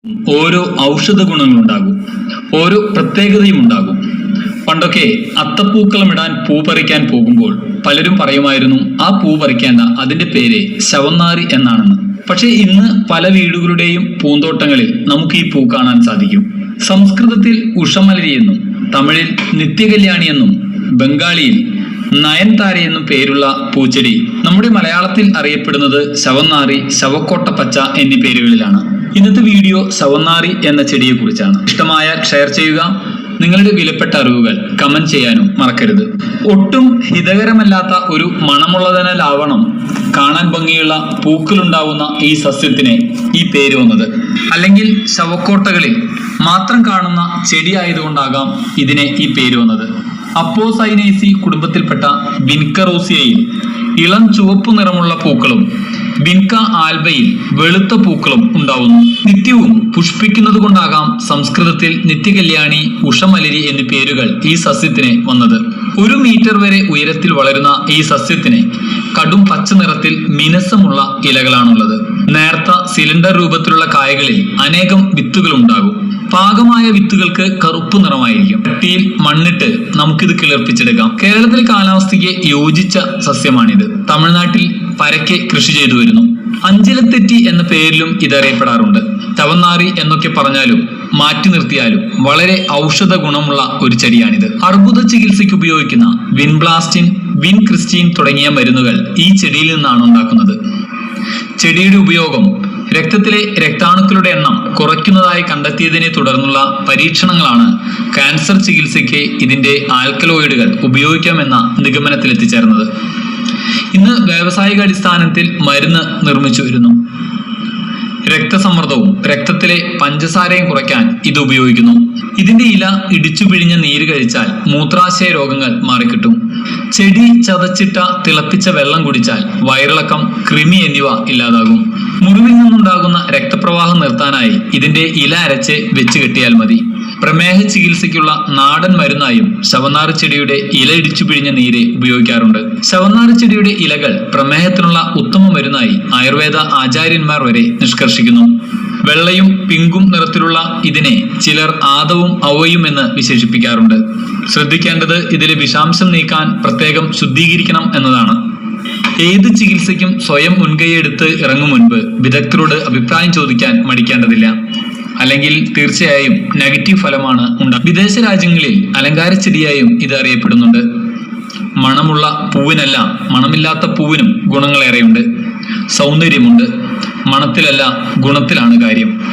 ഓരോ ഔഷധ ഗുണങ്ങളുണ്ടാകും, ഓരോ പ്രത്യേകതയും ഉണ്ടാകും. പണ്ടൊക്കെ അത്തപ്പൂക്കളം ഇടാൻ പൂ പറിക്കാൻ പോകുമ്പോൾ പലരും പറയുമായിരുന്നു ആ പൂ പറിക്കേണ്ട, അതിന്റെ പേര് ശവന്നാറി എന്നാണെന്ന്. പക്ഷെ ഇന്ന് പല വീടുകളുടെയും പൂന്തോട്ടങ്ങളിൽ നമുക്ക് ഈ പൂ കാണാൻ സാധിക്കും. സംസ്കൃതത്തിൽ ഉഷമലരി എന്നും തമിഴിൽ നിത്യകല്യാണി എന്നും ബംഗാളിയിൽ നയൻതാര എന്നും പേരുള്ള പൂച്ചെടി നമ്മുടെ മലയാളത്തിൽ അറിയപ്പെടുന്നത് ശവന്നാറി, ശവക്കോട്ടപ്പച്ച എന്നീ പേരുകളിലാണ്. ഇന്നത്തെ വീഡിയോ ശവന്നാറി എന്ന ചെടിയെ കുറിച്ചാണ്. ഇഷ്ടമായ ഷെയർ ചെയ്യുക, നിങ്ങളുടെ വിലപ്പെട്ട അറിവുകൾ കമന്റ് ചെയ്യാനും മറക്കരുത്. ഒട്ടും ഹിതകരമല്ലാത്ത ഒരു മണമുള്ളതിനാലാവണം കാണാൻ ഭംഗിയുള്ള പൂക്കളുണ്ടാവുന്ന ഈ സസ്യത്തിന് ഈ പേര് വന്നത്. അല്ലെങ്കിൽ ശവക്കോട്ടകളിൽ മാത്രം കാണുന്ന ചെടി ആയതുകൊണ്ടാകാം ഇതിനെ ഈ പേര് വന്നത്. അപ്പോസൈനേസി കുടുംബത്തിൽപ്പെട്ട വിൻകറോസിയയിൽ ഇളം ചുവപ്പു നിറമുള്ള പൂക്കളും വിൻക ആൽബയിൽ വെളുത്ത പൂക്കളും ഉണ്ടാവുന്നു. നിത്യവും പുഷ്പിക്കുന്നത് കൊണ്ടാകാം സംസ്കൃതത്തിൽ നിത്യകല്യാണി, ഉഷമലരി എന്നീ പേരുകൾ ഈ സസ്യത്തിന് വന്നത്. 1 മീറ്റർ വരെ ഉയരത്തിൽ വളരുന്ന ഈ സസ്യത്തിന് കടും പച്ച നിറത്തിൽ മിനുസമുള്ള ഇലകളാണുള്ളത്. നേർത്ത സിലിണ്ടർ രൂപത്തിലുള്ള കായകളിൽ അനേകം വിത്തുകൾ ഉണ്ടാകും. പാകമായ വിത്തുകൾക്ക് കറുപ്പ് നിറമായിരിക്കും. ചട്ടിയിൽ മണ്ണിട്ട് നമുക്കിത് കിളിർപ്പിച്ചെടുക്കാം. കേരളത്തിലെ കാലാവസ്ഥയ്ക്ക് യോജിച്ച സസ്യമാണിത്. തമിഴ്നാട്ടിൽ പരക്കെ കൃഷി ചെയ്തു വരുന്നു. അഞ്ചിലത്തെറ്റി എന്ന പേരിലും ഇതറിയപ്പെടാറുണ്ട്. ശവന്നാറി എന്നൊക്കെ പറഞ്ഞാലും മാറ്റി നിർത്തിയാലും വളരെ ഔഷധ ഗുണമുള്ള ഒരു ചെടിയാണിത്. അർബുദ ചികിത്സയ്ക്ക് ഉപയോഗിക്കുന്ന വിൻബ്ലാസ്റ്റിൻ, വിൻക്രിസ്റ്റീൻ തുടങ്ങിയ മരുന്നുകൾ ഈ ചെടിയിൽ നിന്നാണ് ഉണ്ടാക്കുന്നത്. ചെടിയുടെ ഉപയോഗം രക്തത്തിലെ രക്താണുക്കളുടെ എണ്ണം കുറയ്ക്കുന്നതായി കണ്ടെത്തിയതിനെ തുടർന്നുള്ള പരീക്ഷണങ്ങളാണ് ക്യാൻസർ ചികിത്സയ്ക്ക് ഇതിന്റെ ആൽക്കലോയിഡുകൾ ഉപയോഗിക്കാമെന്ന നിഗമനത്തിൽ എത്തിച്ചേർന്നത്. ഇന്ന് വ്യാവസായിക അടിസ്ഥാനത്തിൽ മരുന്ന് നിർമ്മിച്ചു വരുന്നു. രക്തസമ്മർദ്ദവും രക്തത്തിലെ പഞ്ചസാരയും കുറയ്ക്കാൻ ഇത് ഉപയോഗിക്കുന്നു. ഇതിന്റെ ഇല ഇടിച്ചു പിഴിഞ്ഞ നീര് കഴിച്ചാൽ മൂത്രാശയ രോഗങ്ങൾ മാറിക്കിട്ടും. ചെടി ചതച്ചിട്ട തിളപ്പിച്ച വെള്ളം കുടിച്ചാൽ വയറിളക്കം, കൃമി എന്നിവ ഇല്ലാതാകും. മുറിവിൽ നിന്നുണ്ടാകുന്ന രക്തപ്രവാഹം നിർത്താനായി ഇതിന്റെ ഇല അരച്ച് വെച്ച് കെട്ടിയാൽ മതി. പ്രമേഹ ചികിത്സയ്ക്കുള്ള നാടൻ മരുന്നായും ശവന്നാറി ചെടിയുടെ ഇല ഇടിച്ചു പിഴിഞ്ഞ നീര് ഉപയോഗിക്കാറുണ്ട്. ശവന്നാറി ചെടിയുടെ ഇലകൾ പ്രമേഹത്തിനുള്ള ഉത്തമ മരുന്നായി ആയുർവേദ ആചാര്യന്മാർ വരെ നിഷ്കർഷിക്കുന്നു. വെള്ളയും പിങ്കും നിറത്തിലുള്ള ഇതിനെ ചിലർ ആദവും ഔവയും എന്ന് വിശേഷിപ്പിക്കാറുണ്ട്. ശ്രദ്ധിക്കേണ്ടത് ഇതിലെ വിഷാംശം നീക്കാൻ പ്രത്യേകം ശുദ്ധീകരിക്കണം എന്നതാണ്. ഏത് ചികിത്സയ്ക്കും സ്വയം മുൻകൈയെടുത്ത് ഇറങ്ങും മുൻപ് വിദഗ്ധരോട് അഭിപ്രായം ചോദിക്കാൻ മടിക്കേണ്ടതില്ല. അല്ലെങ്കിൽ തീർച്ചയായും നെഗറ്റീവ് ഫലമാണ് ഉണ്ടാകുക. വിദേശ രാജ്യങ്ങളിൽ അലങ്കാര ചെടിയായും ഇത് അറിയപ്പെടുന്നുണ്ട്. മണമുള്ള പൂവിനല്ല, മണമില്ലാത്ത പൂവിനും ഗുണങ്ങളേറെയുണ്ട്. സൗന്ദര്യമുണ്ട്. മണത്തിലല്ല, ഗുണത്തിലാണ് കാര്യം.